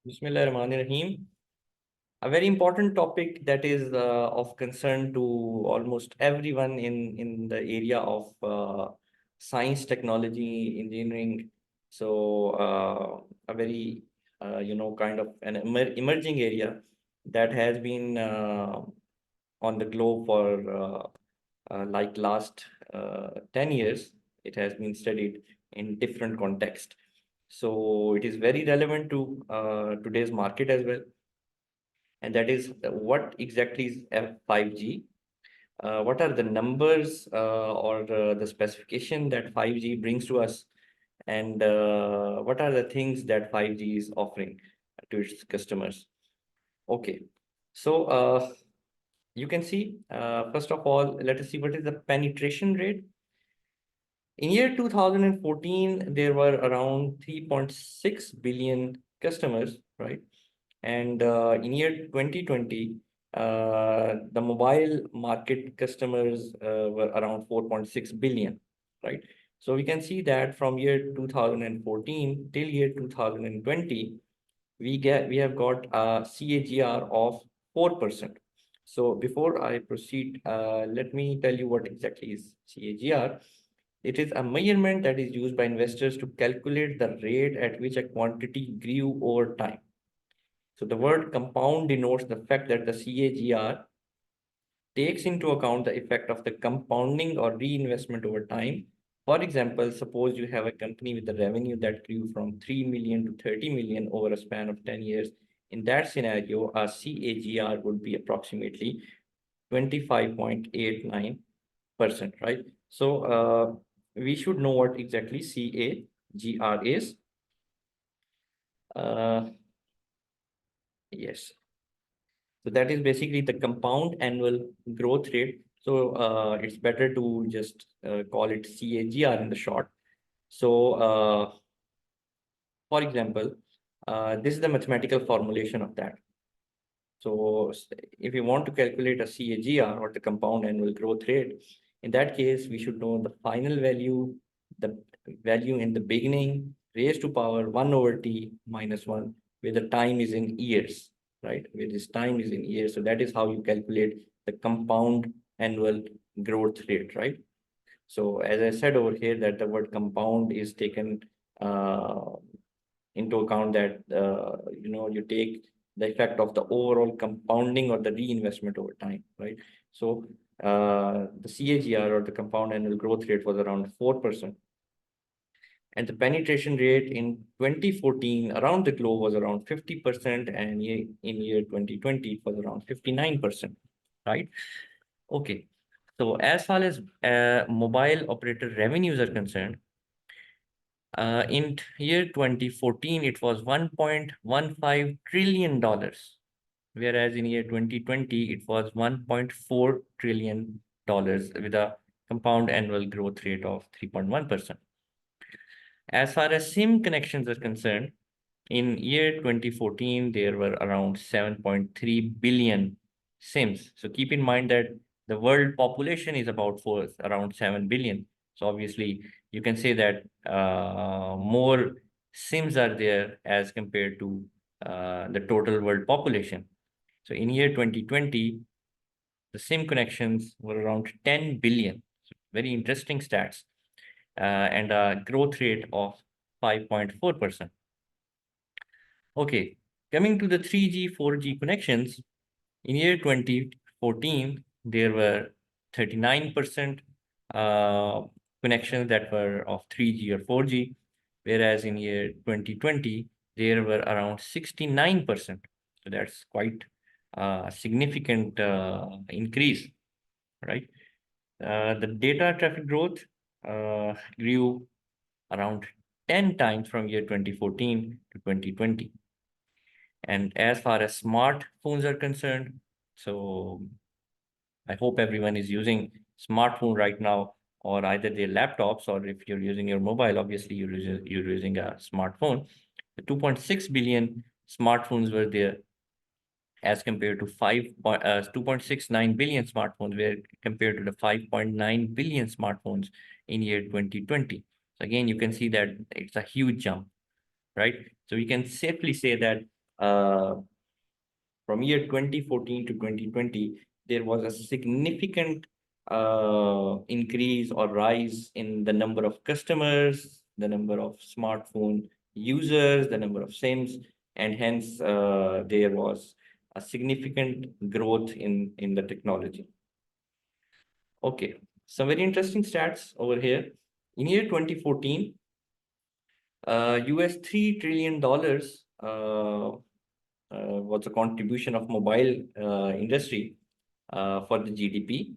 Bismillahirrahmanirrahim. A very important topic that is of concern to almost everyone in the area of science, technology, engineering. So a very kind of an emerging area that has been on the globe for like last 10 years. It has been studied in different context. So it is very relevant to today's market as well. And that is what exactly is 5G? What are the numbers or the specification that 5G brings to us? And what are the things that 5G is offering to its customers? Okay, so you can see, first of all, let us see what is the penetration rate. In year 2014, there were around 3.6 billion customers, right? And in year 2020, the mobile market customers were around 4.6 billion, right? So we can see that from year 2014 till year 2020, we have got a CAGR of 4%. So before I proceed, let me tell you what exactly is CAGR. It is a measurement that is used by investors to calculate the rate at which a quantity grew over time. So the word compound denotes the fact that the CAGR takes into account the effect of the compounding or reinvestment over time. For example, suppose you have a company with a revenue that grew from 3 million to 30 million over a span of 10 years. In that scenario, our CAGR would be approximately 25.89%, right? So we should know what exactly CAGR is. Yes. So that is basically the compound annual growth rate. So it's better to just call it CAGR in the short. So for example, this is the mathematical formulation of that. So if you want to calculate a CAGR or the compound annual growth rate, in that case, we should know the final value, the value in the beginning, raised to power 1 over t minus 1, where the time is in years, right? Where this time is in years. So that is how you calculate the compound annual growth rate, right? So as I said over here, that the word compound is taken into account that, you take the effect of the overall compounding or the reinvestment over time, right? So the CAGR or the compound annual growth rate was around 4%. And the penetration rate in 2014 around the globe was around 50%, and in year 2020 it was around 59%, right? Okay, so as far as mobile operator revenues are concerned, in year 2014, it was $1.15 trillion, whereas in year 2020, it was $1.4 trillion with a compound annual growth rate of 3.1%. As far as SIM connections are concerned, in year 2014, there were around 7.3 billion SIMs. So keep in mind that the world population is about around 7 billion. So obviously, you can say that more SIMs are there as compared to the total world population. So in year 2020, the SIM connections were around 10 billion. So very interesting stats, and a growth rate of 5.4%. Okay, coming to the 3G, 4G connections, in year 2014, there were 39% connections that were of 3G or 4G, whereas in year 2020, there were around 69%. So that's quite a significant increase, right? The data traffic growth grew around 10 times from year 2014 to 2020. And as far as smartphones are concerned, so I hope everyone is using smartphone right now, or either their laptops, or if you're using your mobile, obviously you're using a smartphone. The 2.6 billion smartphones were there as compared to 2.69 billion smartphones were compared to the 5.9 billion smartphones in year 2020. So again, you can see that it's a huge jump, right? So we can safely say that from year 2014 to 2020, there was a significant increase or rise in the number of customers, the number of smartphone users, the number of SIMs, and hence there was a significant growth in the technology. Okay, some very interesting stats over here. In year 2014, US $3 trillion was the contribution of mobile industry for the GDP,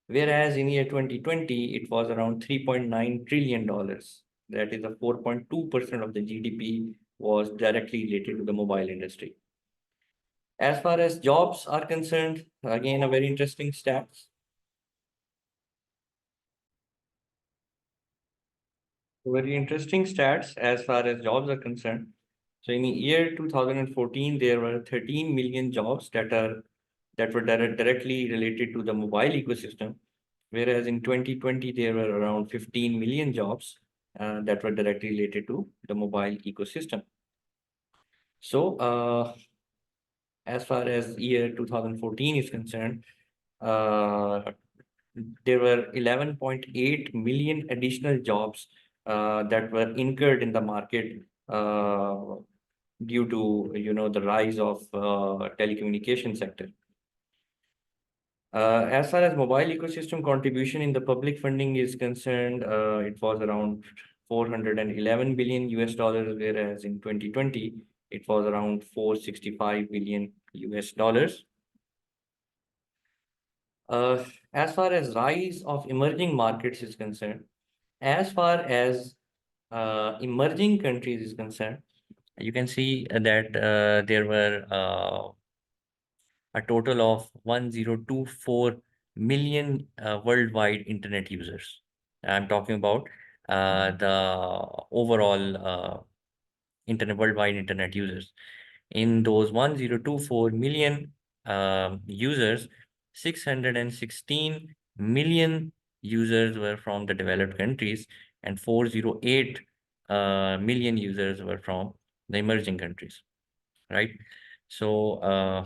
whereas in year 2020, it was around $3.9 trillion. That is a 4.2% of the GDP was directly related to the mobile industry. As far as jobs are concerned, again, a very interesting stats. Very interesting stats as far as jobs are concerned. So in the year 2014, there were 13 million jobs that were directly related to the mobile ecosystem, whereas in 2020, there were around 15 million jobs that were directly related to the mobile ecosystem. So as far as year 2014 is concerned, there were 11.8 million additional jobs that were incurred in the market due to the rise of telecommunication sector. As far as mobile ecosystem contribution in the public funding is concerned, it was around 411 billion US dollars, whereas in 2020 it was around 465 billion US dollars. As far as rise of emerging markets is concerned, as far as emerging countries is concerned, you can see that there were a total of 1024 million worldwide internet users. I'm talking about the overall worldwide internet users. In those 1024 million users, 616 million users were from the developed countries, and 408 million users were from the emerging countries, right? So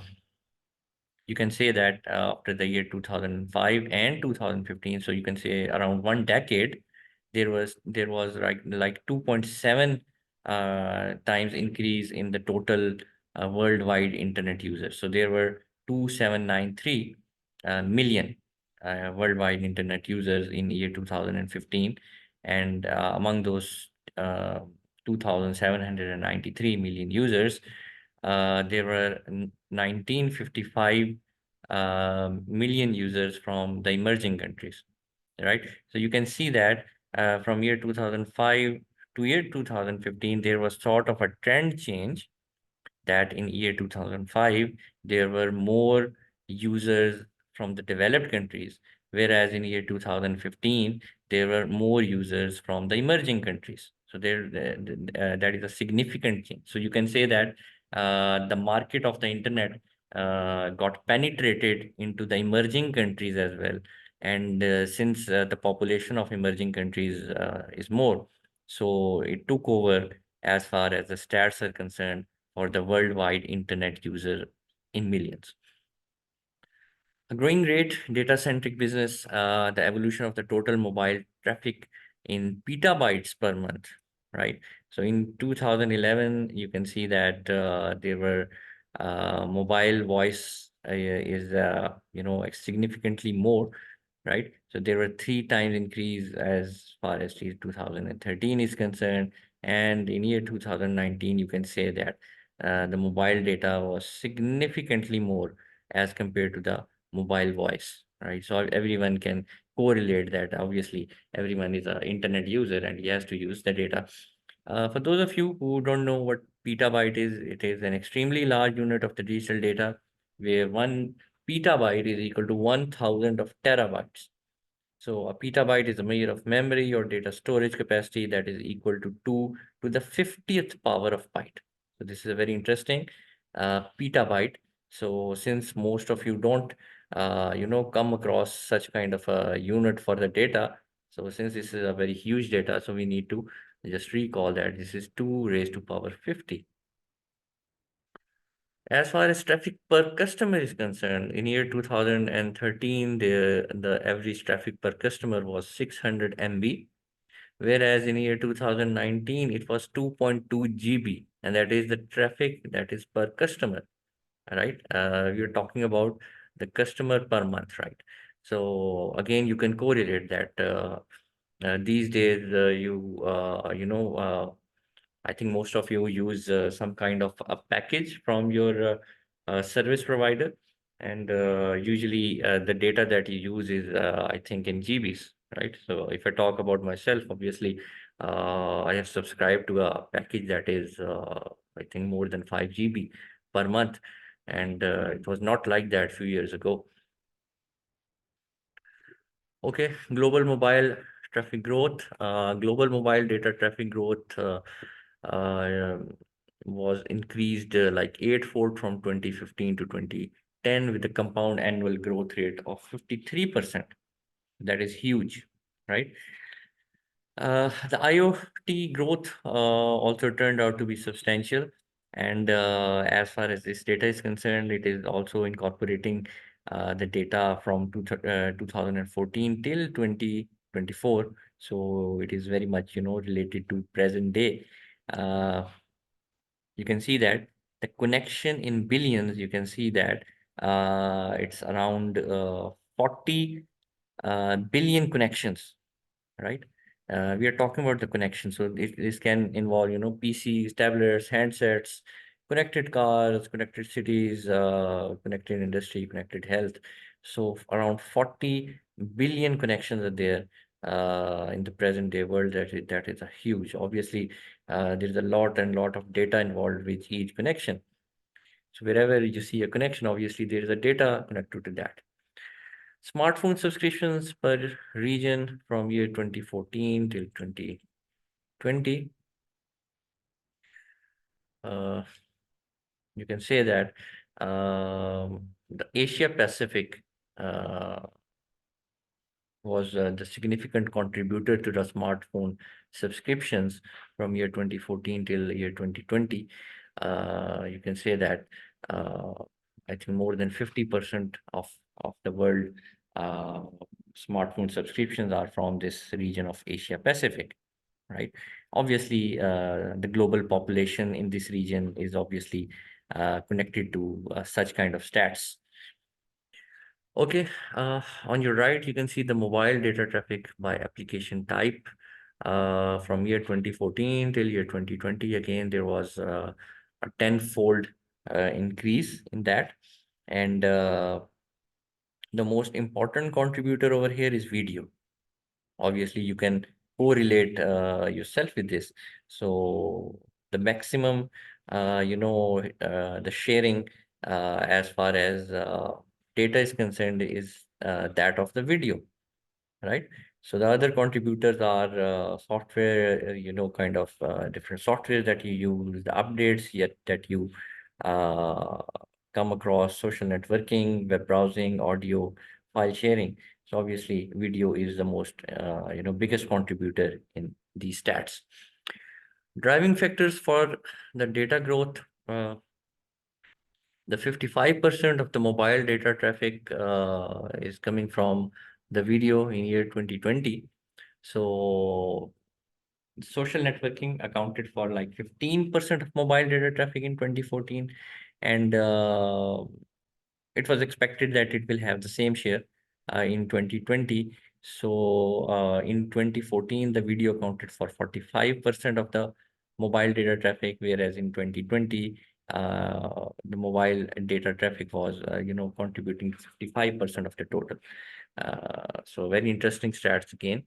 you can say that after the year 2005 and 2015, so you can say around 1 decade, there was like 2.7 times increase in the total worldwide internet users. So there were 2793 million worldwide internet users in year 2015, and among those 2793 million users, there were 1955 million users from the emerging countries, right? So you can see that from year 2005 to year 2015, there was sort of a trend change that in year 2005, there were more users from the developed countries, whereas in year 2015, there were more users from the emerging countries. So that is a significant change. So you can say that the market of the internet got penetrated into the emerging countries as well. And since the population of emerging countries is more, so it took over as far as the stats are concerned for the worldwide internet user in millions. A growing rate, data-centric business, the evolution of the total mobile traffic in petabytes per month, right? So in 2011, you can see that there were mobile voice is significantly more, right? So there were 3 times increase as far as 2013 is concerned, and in year 2019, you can say that the mobile data was significantly more as compared to the mobile voice, right? So everyone can correlate that. Obviously, everyone is an internet user and he has to use the data. For those of you who don't know what petabyte is, it is an extremely large unit of the digital data where 1 petabyte is equal to 1000 of terabytes. So a petabyte is a measure of memory or data storage capacity that is equal to 2 to the 50th power of byte. So this is a very interesting petabyte. So since most of you don't, come across such kind of a unit for the data, so since this is a very huge data, so we need to just recall that this is 2 raised to power 50. As far as traffic per customer is concerned, in year 2013, the average traffic per customer was 600 MB, whereas in year 2019, it was 2.2 GB, and that is the traffic that is per customer, right? We're talking about the customer per month, right? So again, you can correlate that these days, I think most of you use some kind of a package from your service provider, and usually the data that you use is, I think, in GBs, right? So if I talk about myself, obviously, I have subscribed to a package that is, I think, more than 5 GB per month, and it was not like that a few years ago. Okay, global mobile traffic growth. Global mobile data traffic growth uh, was increased like eightfold from 2015 to 2010 with a compound annual growth rate of 53%. That is huge, right? The IoT growth also turned out to be substantial. And as far as this data is concerned, it is also incorporating the data from 2014 till 2024. So it is very much, related to present day. Uh, you can see that the connection in billions, you can see that it's around 40 billion connections, right? We are talking about the connection. So this can involve, PCs, tablets, handsets, connected cars, connected cities, connected industry, connected health. So around 40 billion connections are there in the present day world. That is a huge. Obviously, there's a lot and lot of data involved with each connection. So wherever you see a connection, obviously there is a data connected to that. Smartphone subscriptions per region from year 2014 till 2020. Uh, you can say that the Asia Pacific uh, was the significant contributor to the smartphone subscriptions from year 2014 till year 2020. You can say that uh, I think more than 50% of the world uh, smartphone subscriptions are from this region of Asia Pacific, right? Obviously, the global population in this region is obviously connected to such kind of stats. Okay, on your right, you can see the mobile data traffic by application type. From year 2014 till year 2020, again, there was a tenfold increase in that. And the most important contributor over here is video. Obviously, you can correlate yourself with this. So the maximum, the sharing as far as data is concerned is that of the video, right? So the other contributors are software, kind of different software that you use, the updates yet that you uh, come across, social networking, web browsing, audio, file sharing. So obviously, video is the most, biggest contributor in these stats. Driving factors for the data growth. The 55% of the mobile data traffic is coming from the video in year 2020. So social networking accounted for like 15% of mobile data traffic in 2014, and it was expected that it will have the same share in 2020. So in 2014, the video accounted for 45% of the mobile data traffic, whereas in 2020, the mobile data traffic was, contributing to 55% of the total. So very interesting stats again.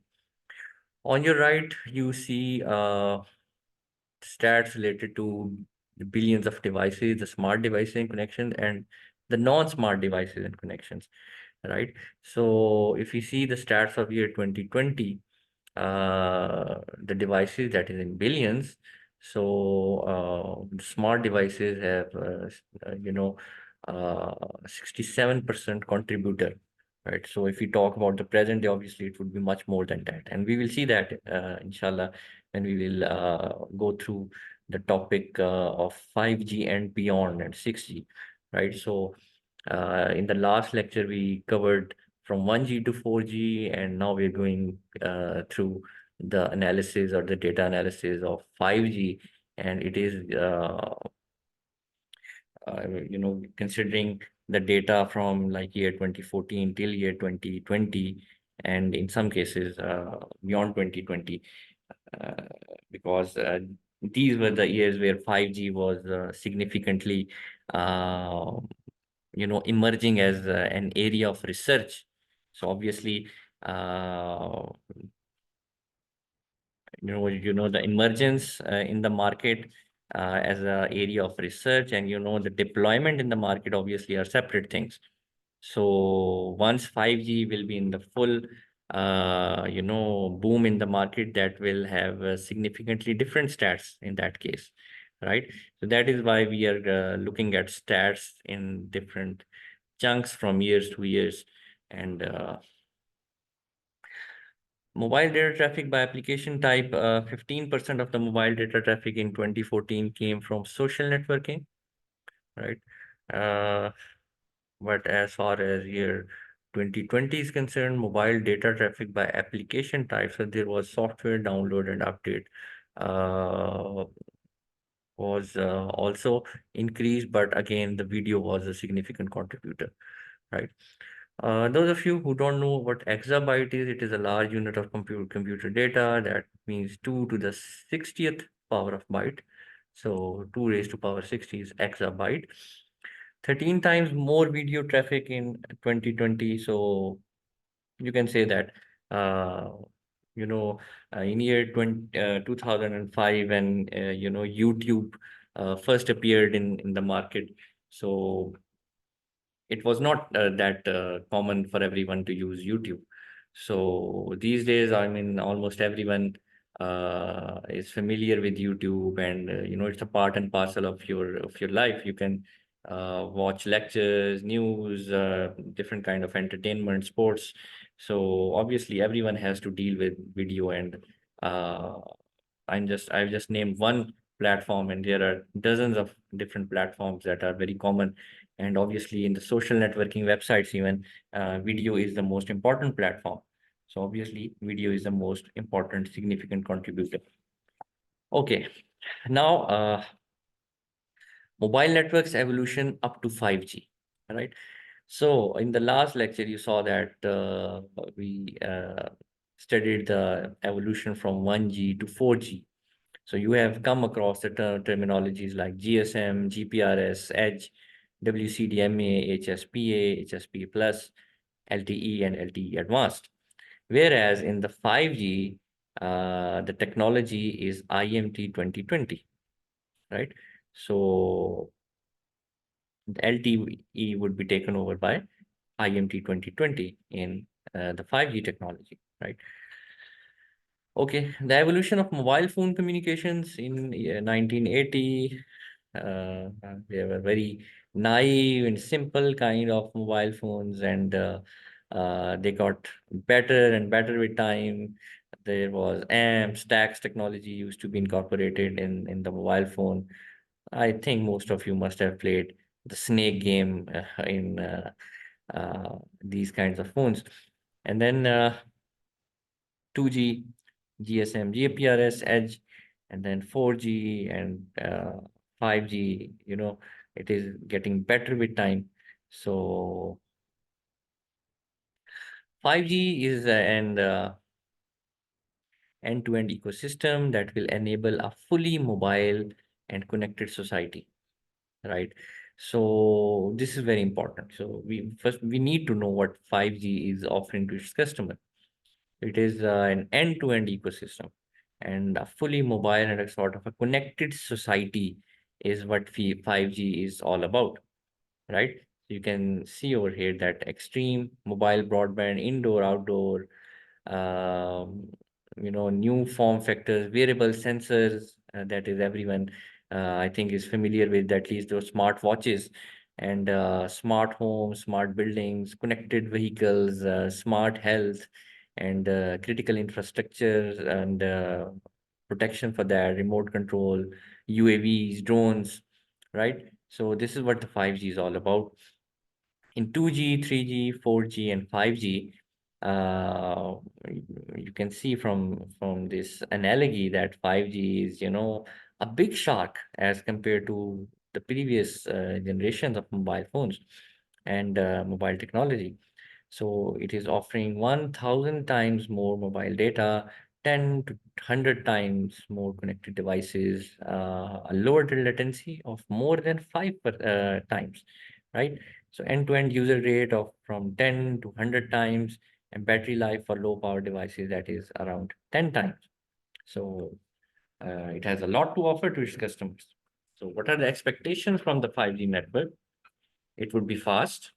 On your right, you see stats related to the billions of devices, the smart devices and connections, and the non-smart devices and connections, right? So if you see the stats of year 2020, the devices that is in billions, so smart devices have, 67% contributor, right? So if we talk about the present day, obviously it would be much more than that. And we will see that, inshallah, when we will go through the topic of 5G and beyond and 6G, right? So in the last lecture, we covered from 1G to 4G, and now we're going through the analysis or the data analysis of 5G, and it is considering the data from like year 2014 till year 2020, and in some cases beyond 2020, uh, because these were the years where 5G was significantly, uh, emerging as an area of research. So obviously, uh, the emergence in the market as a area of research, and the deployment in the market obviously are separate things. So once 5G will be in the full boom in the market, that will have significantly different stats in that case, right? So that is why we are looking at stats in different chunks from years to years. And mobile data traffic by application type, 15% of the mobile data traffic in 2014 came from social networking, right? Uh, but as far as year 2020 is concerned, mobile data traffic by application type, so there was software download and update, uh, was also increased, but again, the video was a significant contributor, right? Those of you who don't know what exabyte is, it is a large unit of computer data. That means 2 to the 60th power of byte. So 2 raised to power 60 is exabyte. 13 times more video traffic in 2020. So you can say that, uh, you know, in year 2005, when, YouTube first appeared in the market. So it was not that common for everyone to use YouTube. So these days, I mean, almost everyone is familiar with YouTube, and it's a part and parcel of your life. You can watch lectures, news, different kind of entertainment, sports. So obviously, everyone has to deal with video, and uh, I've just named one platform, and there are dozens of different platforms that are very common. And obviously, in the social networking websites, even video is the most important platform. So obviously, video is the most important, significant contributor. Okay, now mobile networks evolution up to 5G, right? So in the last lecture, you saw that we studied the evolution from 1G to 4G. So you have come across the terminologies like GSM, GPRS, Edge, WCDMA, HSPA, HSPA plus, LTE, and LTE advanced. Whereas in the 5G, the technology is IMT 2020, right? So the LTE would be taken over by IMT 2020 in the 5G technology, right? Okay, the evolution of mobile phone communications in 1980, they were very naive and simple kind of mobile phones, and they got better and better with time. There was AMP, stacks technology used to be incorporated in the mobile phone. I think most of you must have played the snake game in these kinds of phones. And then 2G, GSM, GPRS, Edge, and then 4G and 5G, it is getting better with time. So 5G is an end-to-end ecosystem that will enable a fully mobile and connected society, right? So this is very important. So we need to know what 5G is offering to its customer. It is an end-to-end ecosystem, and a fully mobile and a sort of a connected society is what 5G is all about, right? So you can see over here that extreme mobile broadband, indoor, outdoor, um, new form factors, wearable sensors, that is everyone, I think, is familiar with, at least those smart watches, and smart homes, smart buildings, connected vehicles, smart health, and critical infrastructure, and protection for that, remote control, UAVs, drones, right? So this is what the 5G is all about. In 2G, 3G, 4G, and 5G, uh, you can see from this analogy that 5G is, a big shark as compared to the previous generations of mobile phones and mobile technology. So it is offering 1,000 times more mobile data, 10 to 100 times more connected devices, a lower latency of more than five times, right? So end-to-end user rate of from 10 to 100 times, and battery life for low power devices that is around 10 times. So it has a lot to offer to its customers. So what are the expectations from the 5G network? It would be fast.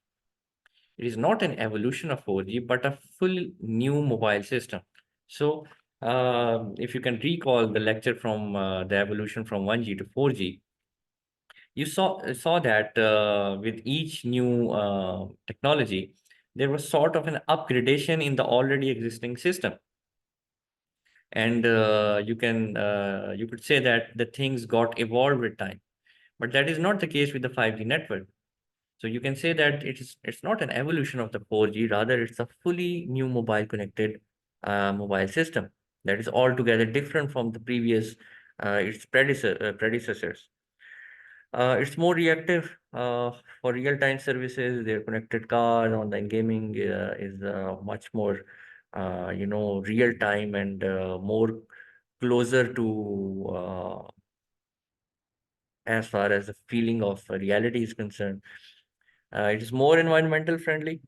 It is not an evolution of 4G, but a full new mobile system. So, if you can recall the lecture from the evolution from 1G to 4G, you saw that with each new technology, there was sort of an upgradation in the already existing system, and you could say that the things got evolved with time. But that is not the case with the 5G network. So you can say that it's not an evolution of the 4G, rather it's a fully new mobile connected mobile system that is altogether different from the previous its predecessors. It's more reactive for real-time services. Their connected car, online gaming is much more real time and more closer to as far as the feeling of reality is concerned. It is more environmental friendly.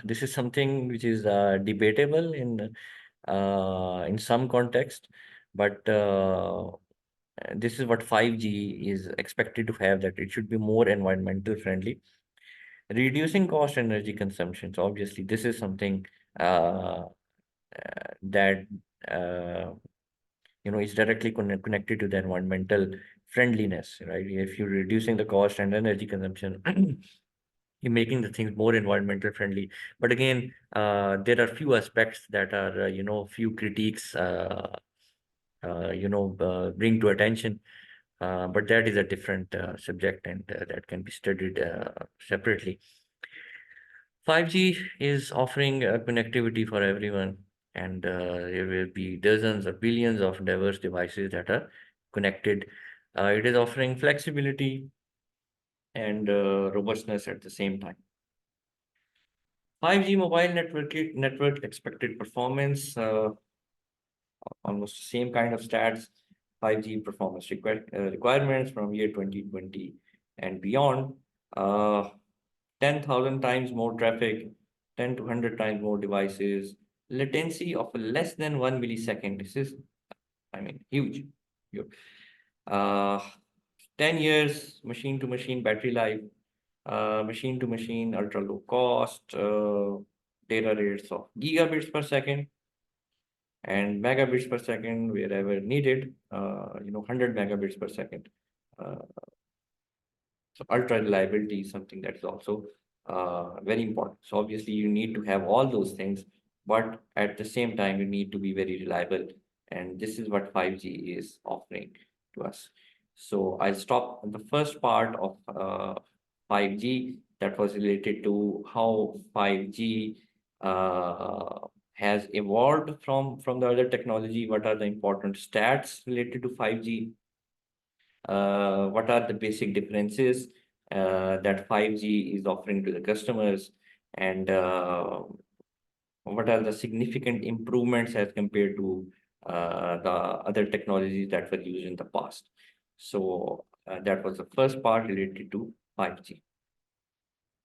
This is something which is debatable in some context, but this is what 5G is expected to have, that it should be more environmental friendly, reducing cost and energy consumption. So obviously, this is something that uh, is directly connected to the environmental friendliness, right? If you're reducing the cost and energy consumption, you're making the things more environmental friendly. But again, there are few aspects that are, few critiques, bring to attention. But that is a different subject, and that can be studied separately. 5G is offering connectivity for everyone, and there will be dozens or billions of diverse devices that are connected. It is offering flexibility and robustness at the same time. 5G mobile network expected performance, almost the same kind of stats. 5G performance requirements from year 2020 and beyond. 10,000 times more traffic, 10 to 100 times more devices, latency of less than 1 millisecond. This is, I mean, huge. Huge. Uh, 10 years machine to machine battery life, machine to machine ultra low cost, data rates of gigabits per second and megabits per second wherever needed, 100 megabits per second. Uh, so ultra reliability is something that is also very important. So obviously you need to have all those things, but at the same time you need to be very reliable. And this is what 5G is offering to us. So I'll stop on the first part of 5G that was related to how 5G has evolved from the other technology. What are the important stats related to 5G? What are the basic differences that 5G is offering to the customers, and what are the significant improvements as compared to the other technologies that were used in the past. So that was the first part related to 5G.